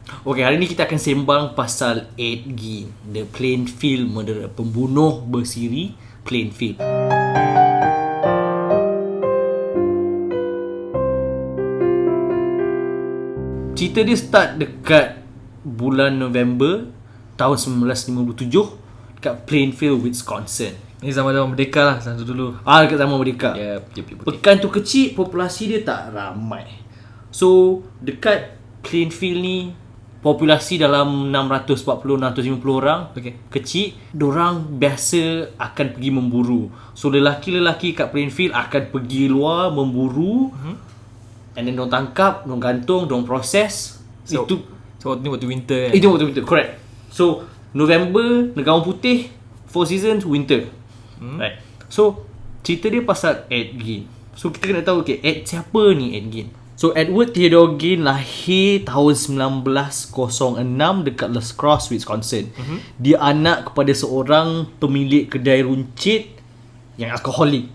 Okay, hari ni kita akan sembang pasal Ed Gein, the Plainfield murderer, pembunuh bersiri Plainfield. Cerita dia start dekat bulan November tahun 1957 dekat Plainfield, Wisconsin. Ni zaman-zaman merdeka lah, satu dulu. Dekat zaman merdeka. Yep. Pekan tu kecil, populasi dia tak ramai. So, dekat Plainfield ni populasi dalam 640-650 orang. Okay. Kecil. Dorang biasa akan pergi memburu. So, lelaki-lelaki kat Plainfield akan pergi luar memburu. And then diorang tangkap, diorang gantung, diorang proses. So waktu ni waktu winter kan? Itu waktu winter, correct. So, November, Negara Putih, 4 seasons, winter. Right. So, cerita dia pasal Ed Gein. So, kita kena tahu, okay, Ed siapa ni Ed Gein? So, Edward Theodore Gein lahir tahun 1906 dekat La Crosse, Wisconsin. Dia anak kepada seorang pemilik kedai runcit yang alkoholik.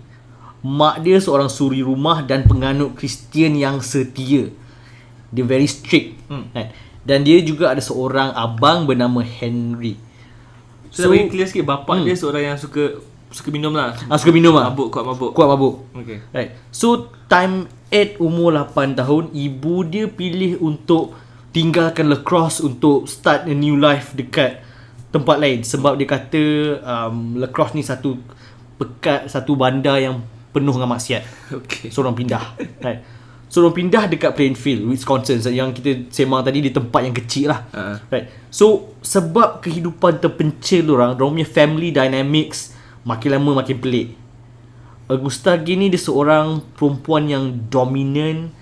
Mak dia seorang suri rumah dan penganut Kristian yang setia. Dia very strict. Kan? Dan dia juga ada seorang abang bernama Henry. So bagi clear sikit, bapak dia seorang yang suka minum lah. Suka minum lah. Kuat mabuk. Kuat mabuk. Okay. Right. So time Ed umur 8 tahun, ibu dia pilih untuk tinggalkan La Crosse untuk start a new life dekat tempat lain. Sebab dia kata La Crosse ni satu bandar yang penuh dengan maksiat. Okay. So orang pindah. Right. So orang pindah dekat Plainfield, Wisconsin, yang kita sembang tadi, di tempat yang kecil lah. Right. So sebab kehidupan terpencil orang punya family dynamics makin lama makin pelik. Augusta Gein ni dia seorang perempuan yang dominan,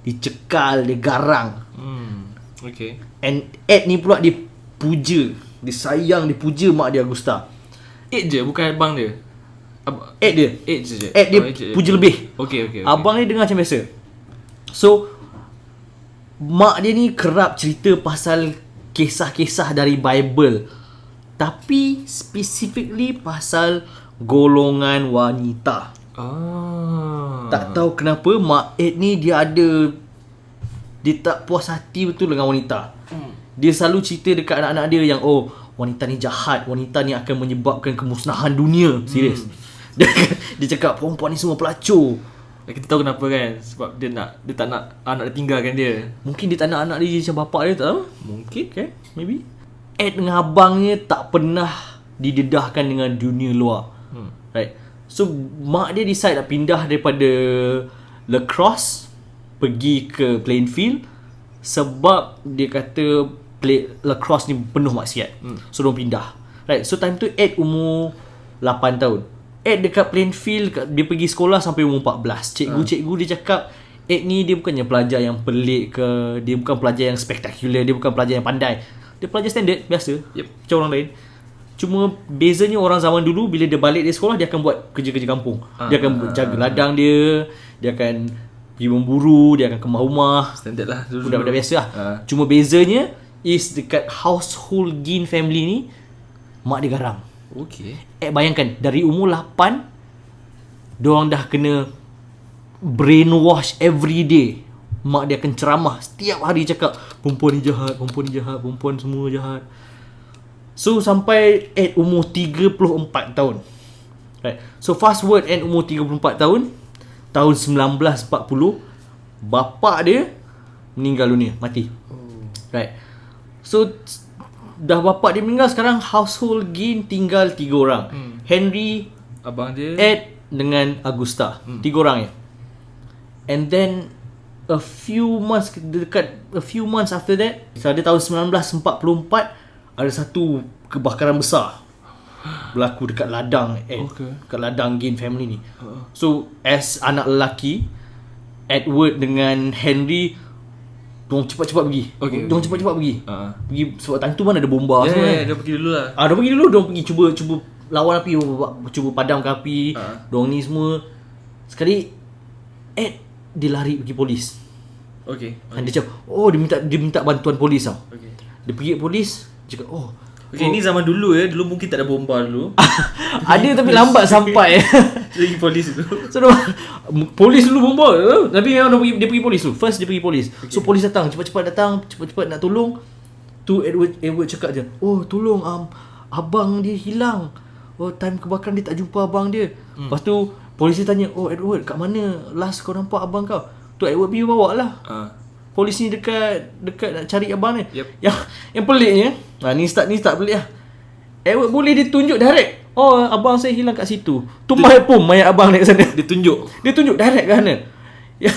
dicekal, dia garang. Okay. And Ed ni pula dia puja, dia sayang, dia puja mak dia Augusta. Ed je, bukan abang dia? Ed dia Ed je puja lebih. Okay. Abang dia dengar macam biasa. So mak dia ni kerap cerita pasal kisah-kisah dari Bible, tapi specifically pasal golongan wanita. Tak tahu kenapa mak Ed ni dia tak puas hati betul dengan wanita. Dia selalu cerita dekat anak-anak dia yang wanita ni jahat, wanita ni akan menyebabkan kemusnahan dunia. Serius. Dia cakap perempuan ni semua pelacur. Kita tahu kenapa kan? Sebab dia tak nak anak dia tinggalkan dia. Mungkin dia tak nak anak dia macam bapak dia, tak tahu. Mungkin. Okay, maybe. Ed dengan abangnya tak pernah didedahkan dengan dunia luar. Right. So mak dia decide nak pindah daripada La Crosse pergi ke Plainfield sebab dia kata La Crosse ni penuh maksiat. So diorang pindah. Right. So time tu Ed umur 8 tahun. Ed dekat Plainfield, dia pergi sekolah sampai umur 14. Cikgu dia cakap Ed ni dia bukannya pelajar yang pelik ke, dia bukan pelajar yang spektakular, dia bukan pelajar yang pandai. Dia pelajar standard biasa. Macam orang lain. Cuma bezanya orang zaman dulu, bila dia balik dari sekolah, dia akan buat kerja-kerja kampung. Dia akan jaga ladang dia akan pergi memburu, dia akan kemah rumah. Standard lah dulu. Budak-budak biasa lah. Cuma bezanya is dekat household Gein family ni, mak dia garang. Okay. Bayangkan dari umur 8 diorang dah kena brainwash every day. Mak dia akan ceramah setiap hari, cakap perempuan ni jahat, perempuan semua jahat. So sampai Ed umur 34 tahun. Right. So fast forward Ed umur 34 tahun, tahun 1940, bapa dia meninggal dunia, mati. Right. So dah bapa dia meninggal, sekarang household Gein tinggal 3 orang. Henry, abang dia, Ed dengan Augusta. 3 orang je. And then a few months after that, pada tahun 1944, ada satu kebakaran besar berlaku dekat ladang Ed. Dekat ladang Gein family ni. So as anak lelaki, Edward dengan Henry diorang cepat-cepat pergi. Diorang cepat-cepat pergi. Pergi sebab time tu mana ada bomba semua. Dia pergi dulu lah. Diorang pergi dulu, diorang pergi cuba lawan api, cuba padamkan api. Diorang ni semua. Sekali Ed dia lari pergi polis. Dan dia cakap, dia minta bantuan polis tau. Dia pergi ke polis, dia cakap, ni zaman dulu ya. Dulu mungkin tak ada bomba dulu. ada tapi lambat sampai. Lagi polis itu. So polis dulu bomba. Tapi dia pergi polis dulu. First dia pergi polis. So polis datang, cepat-cepat nak tolong. Tu Edward cakap je, oh tolong abang dia hilang. Oh time kebakaran dia tak jumpa abang dia. Lepas tu polisi tanya, oh Edward kat mana last kau nampak abang kau? Tu Edward pergi bawa lah. Polis ni dekat nak cari abang ni. Yang peliknya, ni start pelik lah. Edward boleh dia tunjuk direct. Oh abang saya hilang kat situ. Tu mayat abang ni kat sana. Dia tunjuk direct kat sana. Ya.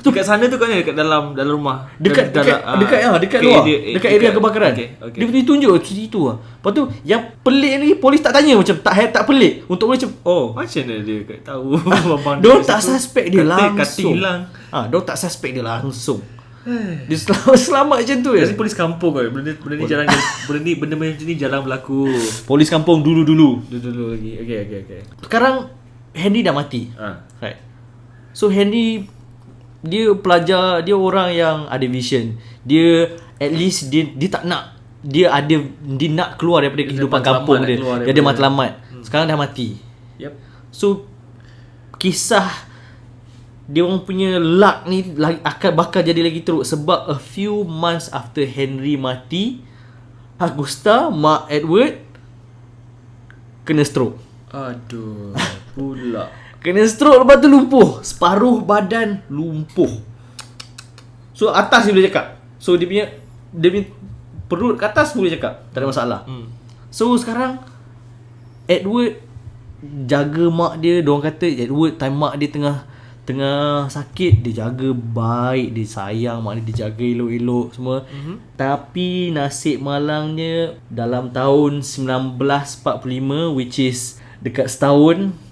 tu kat sana tu kan dekat dalam rumah. Dekat luar. Dekat area kebakaran. Okay. Dia tunjuk situ lah. Lepas tu yang pelik ni polis tak tanya macam tak pelik. Untuk macam macam mana dia tahu abang dia tak suspect dia langsung. Kata hilang. Dia tak suspect dia langsung. Dia selamat macam tu Jadi polis kampung kan. Benda ni jarang benda macam ni jarang berlaku. Polis kampung dulu lagi. Okay. Sekarang Henry dah mati. Right. So Henry dia pelajar, dia orang yang ada vision. Dia at least dia tak nak, dia nak keluar daripada kehidupan kampung dia. Dia ada matlamat. Sekarang dah mati. So kisah dia orang punya luck ni bakal jadi lagi teruk sebab a few months after Henry mati, Augusta, mak Edward kena stroke. Aduh, pula. Kena stroke, lepas tu lumpuh. Separuh badan lumpuh. So atas dia boleh cakap. So dia punya perut ke atas boleh cakap. Tak ada masalah. So sekarang Edward jaga mak dia. Diorang kata Edward time mak dia tengah sakit, dia jaga baik, dia sayang mak dia, dia jaga elok-elok semua. Tapi nasib malangnya dalam tahun 1945, which is dekat setahun,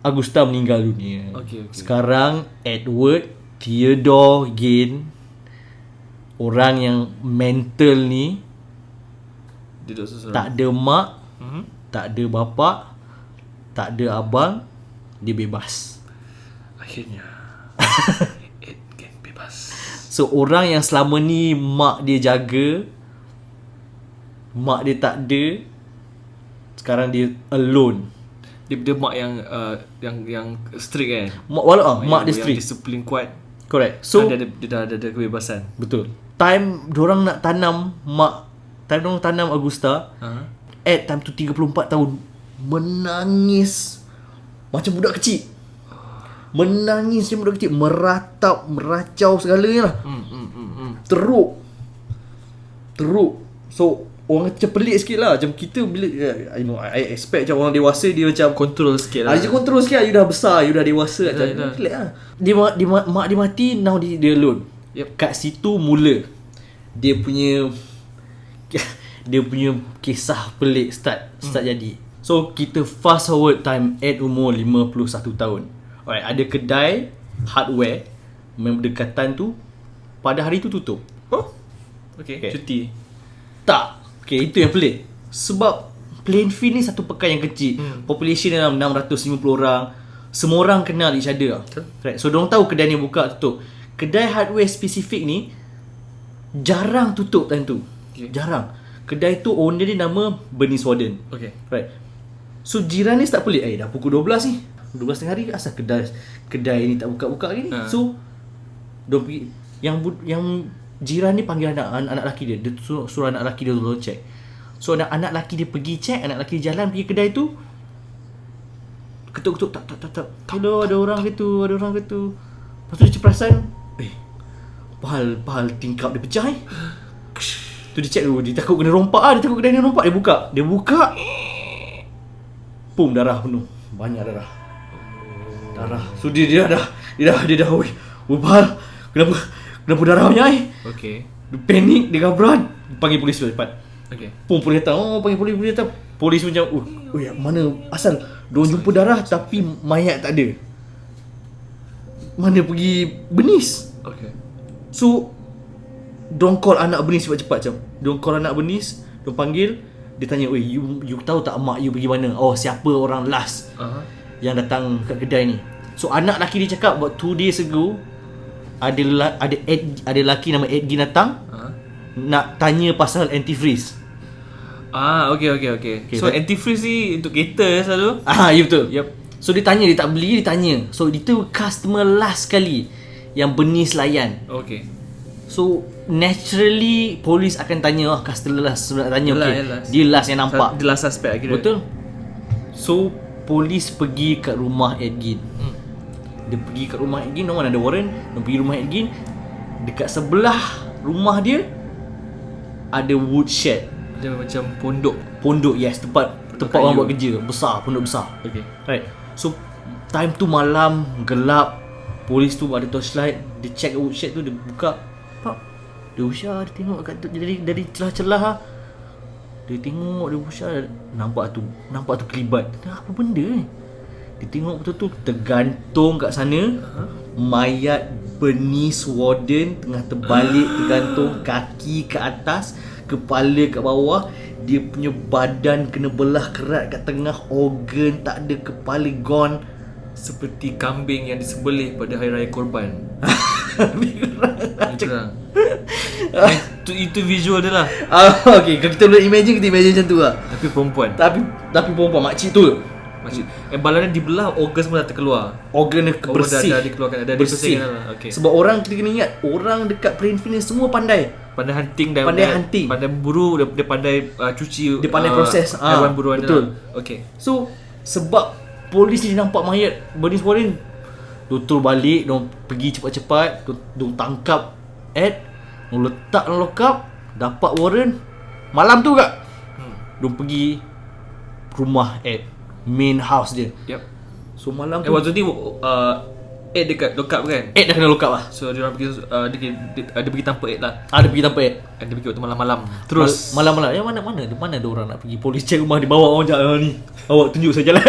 Augusta meninggal dunia. Okay. Sekarang Edward Theodore Gain, orang yang mental ni, duduk seseorang. tak ada mak, tak ada bapa, tak ada abang, dia bebas. Akhirnya Ed Gain bebas. So orang yang selama ni mak dia jaga, mak dia tak ada, sekarang dia alone. Dia mak yang strict kan. Mak dia strict, disiplin kuat. correct. So dia dah ada kebebasan. betul. Time diorang nak tanam diorang tanam Augusta, Ed time tu 34 tahun, menangis macam budak kecil. Menangis macam budak kecil, meratap, meracau segalanya lah. Teruk. So orang macam pelik sikit lah. Macam kita bila I expect macam orang dewasa dia macam Kontrol sikit lah. Dia kontrol sikit lah. You dah besar, you dah dewasa. Macam pelik lah. Mak dia mati, now dia alone. Kat situ mula dia punya kisah pelik start jadi. So kita fast forward time Ed umur 51 tahun. Alright, ada kedai hardware yang berdekatan tu pada hari tu tutup. Okay. Cuti. Tak. Okay, itu yang pelik. Sebab Plainfield ni satu pekan yang kecil. Population dalam 650 orang. Semua orang kenal each other. Right. So diorang tahu kedai ni buka tutup. Kedai hardware spesifik ni jarang tutup time tu. Jarang. Kedai tu owner dia nama Bernice Warden. Okay. Right. So jiran ni start pelik. Dah pukul 12 ni. 12 tengah hari, asal kedai ni tak buka-buka lagi ni. So diorang pergi, yang jiran ni panggil anak lelaki dia. Dia suruh anak lelaki dia tolong check. So anak lelaki dia pergi check, anak lelaki dia jalan pergi kedai tu. Ketuk-ketuk, tak. Hello, ada orang ke tu. Lepas tu dia perasan, Pahal tingkap dia pecah Tu dia check dulu, dia takut kena rompak dia takut kedai ni rompak. Dia buka. Pum, darah penuh. Banyak darah. So dia dah Pahal, kenapa darah banyak Okay. Dia panik, dia gabran, panggil polis cepat. Okay. Pum, polis datang. Panggil polis datang. Polis macam, mana asal diorang jumpa darah tapi mayat tak ada. Mana pergi Bernice? Okay. So diorang call anak Bernice cepat-cepat macam. Diorang call anak Bernice, diorang panggil, dia tanya, you tahu tak mak you pergi mana? Siapa orang last yang datang kat kedai ni? So anak lelaki dia cakap about 2 days ago ada lelaki nama Ed Gain datang nak tanya pasal antifreeze. Okay. So antifreeze ni untuk kereta selalu? Ya betul. So dia tanya, dia tak beli, dia tanya. So itu customer last kali yang Bernice layan. Okay. So naturally polis akan tanya, customer last nak tanya, Yelah, okay, yelah. dia last yang nampak. Dia lah suspect kira. Betul. So polis pergi kat rumah Edgin. Dia pergi kat rumah Edgin, orang ada warrant. Dia pergi rumah Edgin. Dekat sebelah rumah dia ada woodshed. Dia macam pondok. Pondok, yes, tempat kayu. orang buat kerja. Besar, pondok besar. Okay. Right. So time tu malam, gelap. Polis tu ada torchlight. Dia check woodshed tu, dia buka. Pak, dia usah, dia tengok kat tu, dari celah-celah lah. Dia tengok, dia usah, nampak tu kelibat. Apa benda ni? Dia tengok betul-betul tergantung kat sana. Mayat Bernice Warden tengah terbalik, tergantung, kaki ke atas, kepala kat bawah. Dia punya badan kena belah kerat kat tengah, organ tak ada, kepala gone. Seperti kambing yang disembelih pada Hari Raya Korban. Kurang. Itu visual dia lah. Okay, kalau kita boleh imagine, kita imagine macam tu lah. Tapi perempuan. Tapi perempuan, makcik tu Macam balannya dibelah, organ semua dah terkeluar. organ dia bersih. Dah dikeluarkan, dah bersih. dibersihkan lah. Okay. Sebab orang, kita kena ingat, orang dekat Plainfield ni semua pandai. Pandai hunting dan Hunting. pandai berburu, dia pandai cuci, Dia pandai proses haiwan buruan dia betul. lah. Okay. So sebab polis ni nampak mayat Bernice Warden, diorang balik, diorang pergi cepat-cepat, diorang tangkap Ed, diorang letak dalam lock up, dapat warrant. Malam tu kak, diorang pergi rumah Ed, main house dia. Yep. So malam tu Waktu ni Ed dekat lock up kan. Ed dah kena lock up lah. So dia orang pergi dia pergi tanpa Ed lah. Dia pergi tanpa Ed. Dia pergi waktu malam-malam. Terus malam-malam, yang mana dia orang nak pergi polis check rumah, dia bawa orang jalan ni. Awak tunjuk saya jalan.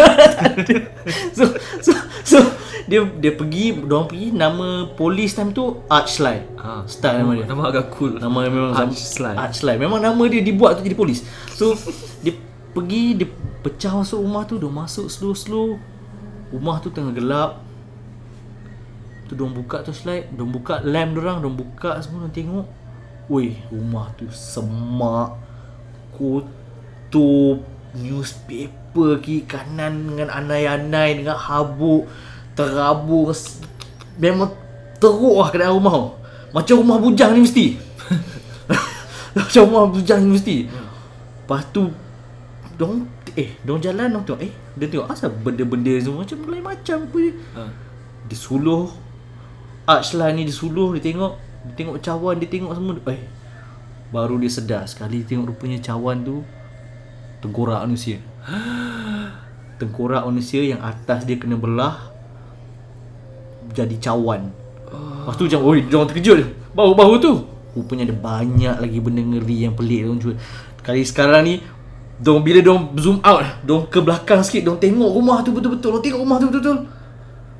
so dia pergi, diorang pergi, nama polis time tu Archlight. Style nama dia. Nama agak cool. Nama memang Archlight. Archlight. Memang nama dia dibuat tu jadi polis. So dia pergi, dia pecah masuk rumah tu, dia masuk slow. Rumah tu tengah gelap. Tu diorang buka torchlight, diorang buka lamp diorang buka semua, diorang tengok. Weh, rumah tu semak, kotor, newspaper kiri kanan dengan anai-anai, dengan habuk, terabur. Memang teruk lah keadaan rumah tu. Macam rumah bujang ni mesti. Macam rumah bujang ni mesti. Lepas tu diorang jalan, diorang tengok, dia tengok asal benda-benda semua macam lain macam apa ni. Dia suluh Archlight ni, dia suluh, dia tengok cawan, dia tengok semua. Baru dia sedar sekali tengok rupanya cawan tu tengkorak manusia. Tengkorak manusia yang atas dia kena belah jadi cawan. Lepas tu macam, jangan terkejut. Baru tu rupanya ada banyak lagi benda ngeri yang pelik diorang jual. Kali sekarang ni bila diorang zoom out, diorang ke belakang sikit, diorang tengok rumah tu betul-betul.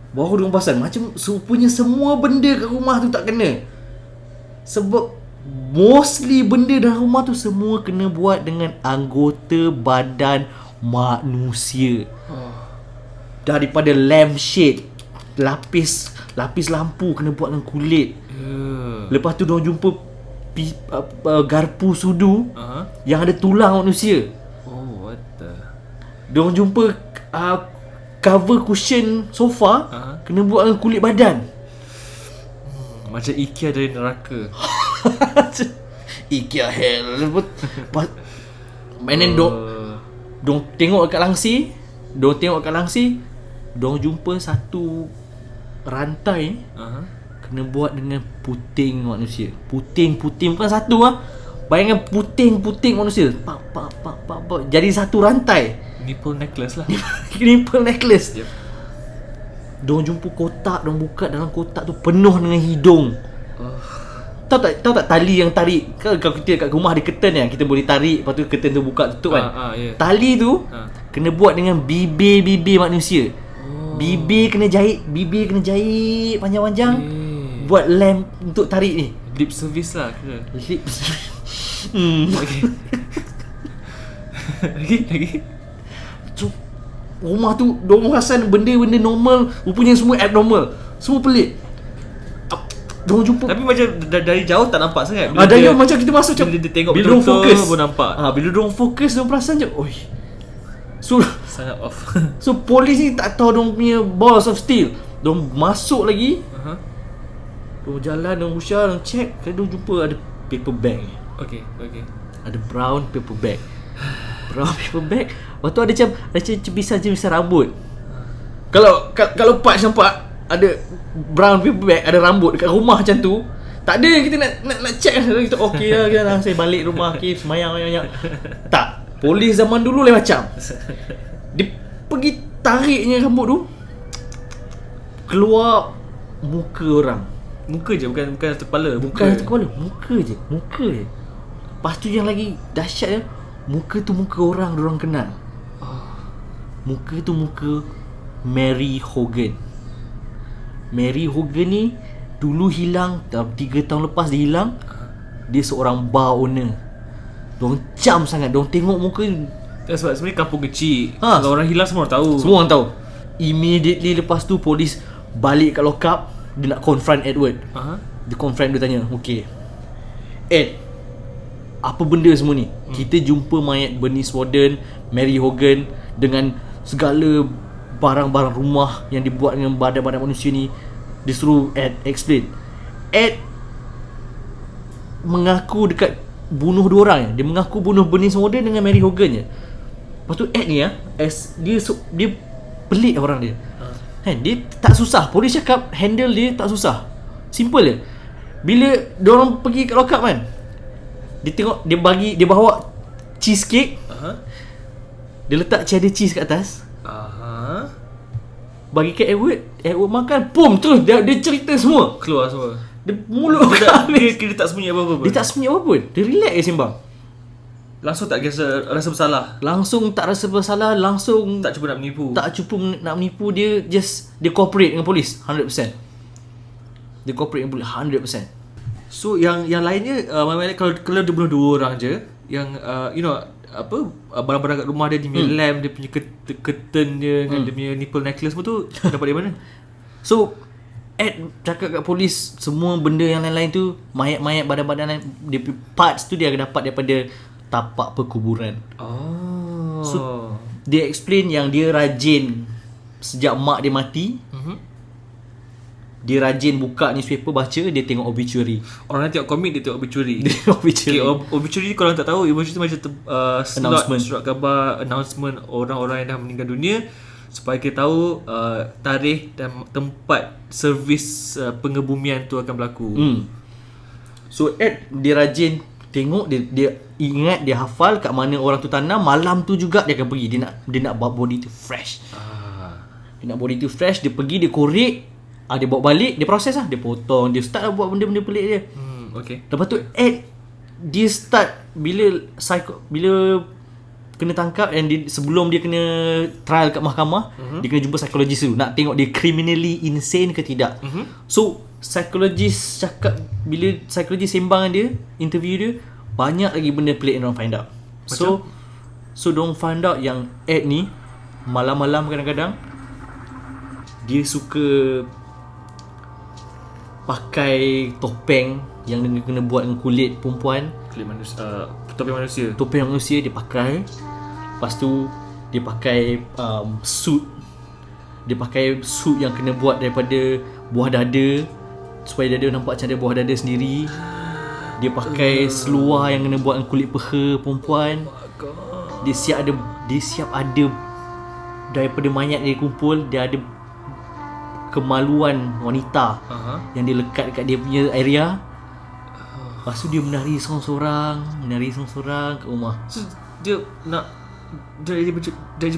Baru diorang pasal macam rupanya semua benda kat rumah tu tak kena. Sebab mostly benda dalam rumah tu semua kena buat dengan anggota badan manusia. Daripada lampshade, lapis lampu kena buat dengan kulit. Lepas tu diorang jumpa garpu sudu yang ada tulang manusia. What the? Diorang jumpa cover cushion sofa kena buat dengan kulit badan. Macam IKEA dari neraka. IKEA hell. And then diorang tengok kat langsir, diorang jumpa satu rantai kena buat dengan puting manusia. Puting bukan satu lah. Bayangkan puting manusia. Pak. Jadi satu rantai. Nipple necklace lah. Nipple necklace. Yep. Diorang jumpa kotak, diorang buka, dalam kotak tu penuh dengan hidung. Tahu tak tali yang tarik? Kalau kita kat rumah ada curtain yang kita boleh tarik, lepas tu curtain tu buka tutup kan. Yeah. Tali tu kena buat dengan bibir manusia. Bibir kena jahit panjang-panjang. Buat lamp untuk tarik ni. Lip service lah kira. Lip. Lagi. So, rumah tu diorang rasakan benda-benda normal, rupanya semua abnormal. Semua pelik. Diorang jumpa. Tapi macam dari jauh tak nampak sangat. Dari jauh macam kita masuk macam bila dia tengok bila diorang fokus pun nampak. Bila diorang fokus, diorang perasan je, so sangat off. So polis ni tak tahu diorang punya balls of steel. Diorang masuk lagi. Diorang jalan, diorang usah, diorang check. Kali diorang jumpa ada paper bag. Okay. Ada brown paper bag. Brown paper bag. Lepas tu ada macam cebisan rambut. Kalau Pak nampak ada brown paper bag, ada rambut dekat rumah macam tu, tak ada, kita nak check. Kita okey lah, kita saya balik rumah, okey, semayang. Tak. Polis zaman dulu lain macam. Dia pergi tariknya rambut tu, keluar muka orang. Muka je, bukan kepala. Bukan kepala, muka je. Lepas tu yang lagi dahsyat, muka tu muka orang diorang kenal. Muka tu muka Mary Hogan. Mary Hogan ni dulu hilang, 3 tahun lepas dia hilang. Dia seorang bar owner. Diorang cam sangat, diorang tengok muka. Sebab sebenarnya kampung kecil, Ha. kalau orang hilang semua orang tahu. Semua orang tahu. Immediately lepas tu polis balik kat lock up. Dia nak confront Edward. Dia confront, dia tanya, okay Ed, apa benda semua ni? Kita jumpa mayat Bernice Warden, Mary Hogan, dengan segala barang-barang rumah yang dibuat dengan badan-badan manusia ni. Dia suruh Ed explain. Ed mengaku dekat bunuh 2 orang je. Dia mengaku bunuh Bernice Warden dengan Mary Hogan je. Lepas tu Ed ni dia pelik orang dia. Dia tak susah. Polis cakap handle dia tak susah. Simple je. Bila diorang pergi kat lock up kan, dia tengok, dia bawa cheesecake. Dia letak cheddar cheese kat atas. Bagi kat Edward makan. Pum, terus dia cerita semua. Keluar semua. Dia mulut Dia tak sembunyi apa-apa pun. Dia tak sembunyi apa pun. Dia relax je sembang. Langsung tak rasa bersalah. Langsung tak rasa bersalah. Langsung Tak cuba nak menipu. Tak cuba nak menipu. Dia cooperate dengan polis 100%. Dia cooperate dengan polis 100%. So yang lainnya kalau dia bunuh 2 orang je, yang barang-barang kat rumah dia punya lamp, dia punya curtain dia dengan dia punya nipple necklace semua tu dapat dari mana? So Ed cakap kat polis semua benda yang lain-lain tu, mayat-mayat, badan-badan lain, dia parts tu dia dapat daripada tapak perkuburan. So dia explain yang dia rajin sejak mak dia mati. Dia rajin buka newspaper, baca, dia tengok obituary. Orang yang tengok komik, dia tengok obituary. Dia tengok obituary. Okay, obituary ni kalau tak tahu, obituary tu macam Announcement. surat khabar, announcement orang-orang yang dah meninggal dunia, supaya kita tahu tarikh dan tempat servis pengebumian tu akan berlaku. So Ed dia rajin tengok, dia ingat, dia hafal kat mana orang tu tanam. Malam tu juga dia akan pergi. Dia nak bawa body tu fresh. Dia nak body tu fresh. Dia pergi, dia korek. Dia bawa balik, dia proses lah. Dia potong, dia start lah buat benda-benda pelik dia. Okay. Lepas tu Ed dia start bila kena tangkap, and sebelum dia kena trial kat mahkamah, dia kena jumpa psikologis dulu nak tengok dia criminally insane ke tidak. So psikologis cakap, bila psikologis sembang dia, interview dia, banyak lagi benda pelik yang orang find out. So diorang find out yang Ed ni malam-malam kadang-kadang dia suka pakai topeng yang dia kena buat dengan kulit perempuan. Kulit manusia, topeng manusia. Topeng manusia dia pakai. Lepas tu dia pakai suit. Dia pakai suit yang kena buat daripada buah dada, supaya dada nampak macam ada buah dada sendiri. Dia pakai seluar yang kena buat dengan kulit peha perempuan. Dia siap ada daripada mayat dia kumpul, dia ada kemaluan wanita yang dia lekat dekat dia punya area. Lepas tu dia menari seorang-seorang kat rumah. So dia nak jadi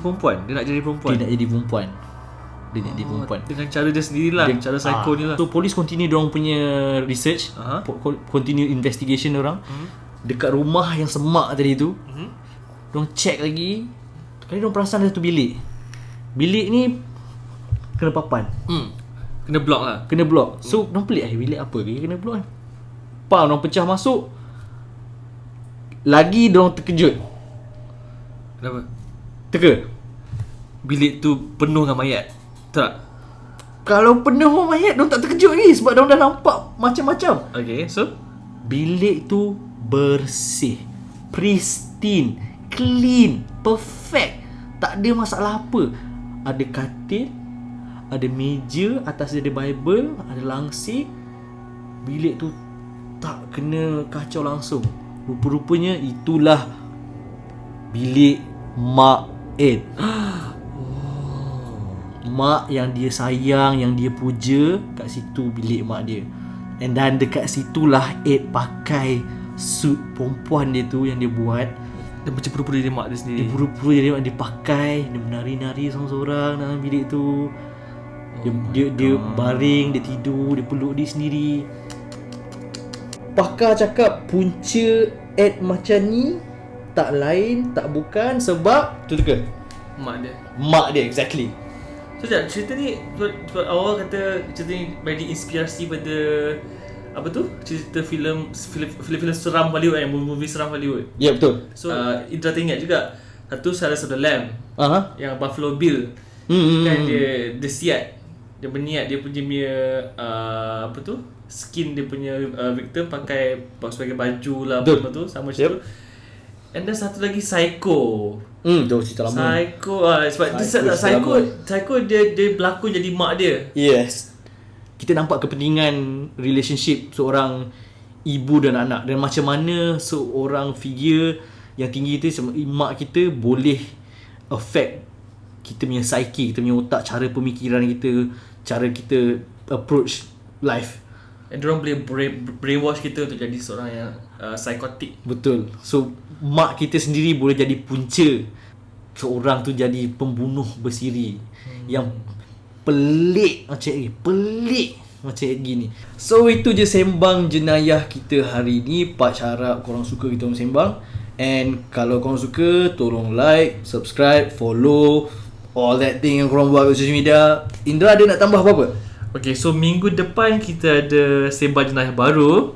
perempuan. Dia nak jadi perempuan. Dia nak jadi perempuan. Dengan cara dia sendirilah, cara psycho ni lah. So polis continue diorang punya research, continue investigation diorang. Dekat rumah yang semak tadi tu, diorang check lagi. Kali diorang perasan ada satu bilik. Bilik ni kena papan. Kena block lah. Kena block. So diorang pelik, bilik apa ke kena block kan? Diorang pecah masuk. Lagi diorang terkejut. Kenapa? Teka, Bilik tu penuh dengan mayat. Tak? kalau penuh mayat diorang tak terkejut lagi, sebab diorang dah nampak macam-macam. Okay, so Bilik tu bersih, pristine, clean, perfect. Tak ada masalah apa. Ada katil, ada meja, atas dia ada Bible, ada langsir, bilik tu tak kena kacau langsung. Rupa-rupanya itulah bilik Mak Ed. Mak yang dia sayang, yang dia puja, kat situ bilik mak dia. Dan dekat situlah Ed pakai suit perempuan dia tu yang dia buat. Dia macam pura-pura jadi mak dia Dia sendiri. pura-pura jadi mak dia pakai. Dia menari-nari seorang-seorang dalam bilik tu. Dia baring, dia tidur, dia peluk dia sendiri. Pakar cakap punca Ed macam ni tak lain, tak bukan sebab tu ke? Mak dia. Mak dia, exactly. So cerita ni sebab awal kata cerita ni bagi inspirasi pada apa tu? Cerita filem seram Hollywood kan, movie seram Hollywood. Ya, betul. So Indra teringat juga satu Silence of the Lamb, Aha. yang Buffalo Bill. Kan dia siat. Dia berniat dia punya apa tu? Skin dia punya victim pakai sebagai baju lah apa tu sama macam tu. And then satu lagi Psycho. Tu cerita lama. Psycho sebab Psycho dia berlakon jadi mak dia. Yes. Kita nampak kepentingan relationship seorang ibu dan anak, dan macam mana seorang figure yang tinggi tu, mak kita boleh affect kita punya psyche, kita punya otak, cara pemikiran kita, cara kita approach life. And diorang boleh brainwash kita untuk jadi seorang yang psikotik. Betul. So mak kita sendiri boleh jadi punca seorang tu jadi pembunuh bersiri yang pelik macam ni, pelik macam gini. So itu je sembang jenayah kita hari ni. Pak harap korang suka kita orang sembang. And kalau korang suka, tolong like, subscribe, follow, all that thing yang korang buat kat social media. Indra ada nak tambah apa-apa? Okay, so minggu depan kita ada sembang jenayah baru.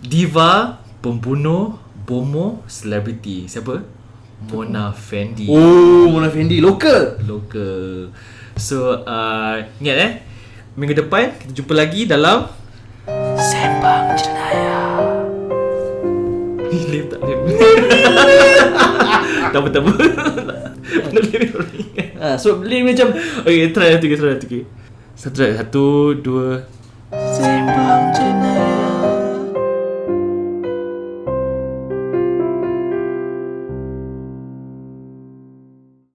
Diva, pembunuh, bomo, selebriti. Siapa? Mona Fendi. Mona Fendi, local. So ingat minggu depan kita jumpa lagi dalam Sembang jenayah. Lem tak lem. Tak apa. Mana lem orang ingat. So dia macam Okay, try. Satu, dua. Sembang jenayah.